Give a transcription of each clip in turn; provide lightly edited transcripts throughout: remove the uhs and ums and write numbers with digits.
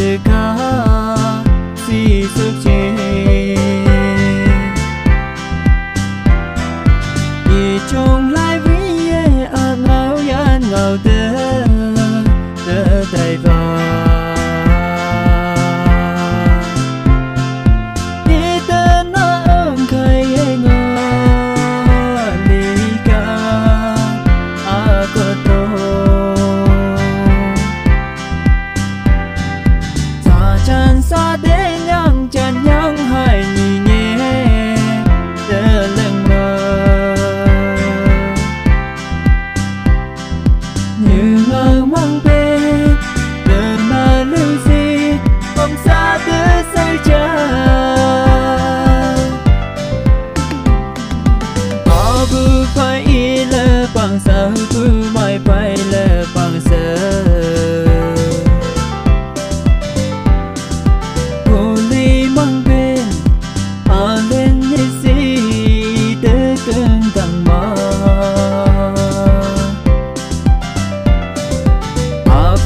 sự khá si sức chế vì trong lại với ngao yan ngao tơ tay vào đi tên nó ôm khai ngờ đi cả có tô xa chân xa đến nhang chân nhang hai nhì nhé đỡ lần mơ như ngờ mang bên đợt mà lưu gì bóng xa tới say chờ họ bư phải y lơ bằng sợ bư mai phải lơ bằng sợ cô ly mang bên họ lên như gì tới cơn thằng mơ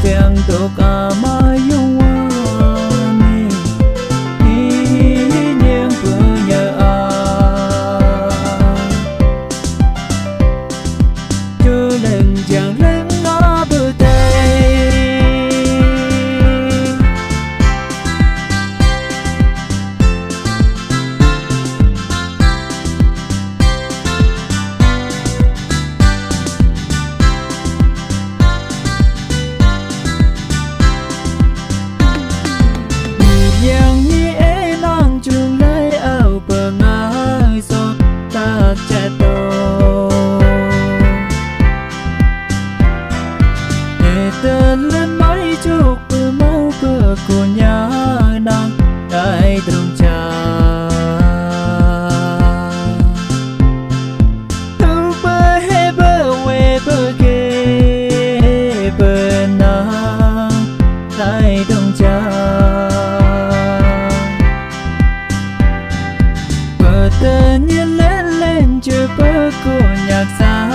phiền tổ cả mà yêu anh đi niềm vừa nhớ chưa lần chẳng lần nó bự tay yang ni enang chung lai au bờ ngai so ta cha to để tên lên mấy chục bờ mau bờ của nhà nàng đại đồng cha tu bờ he bờ we bờ ke bờ nàng đại đồng cha tự nhiên lên lên chưa bơ của nhạc xa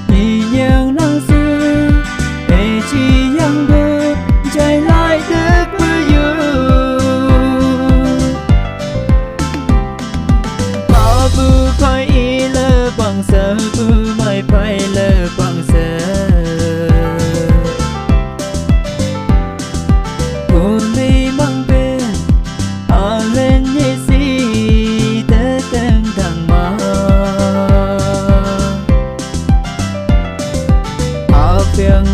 vì những năng xưa để chỉ yang bơ chạy lại được với họ bư phải y lơ bằng sợ bư mai phải lơ bằng sợ cô ly mang bên họ lên như gì tới tên thằng mơ họ phiền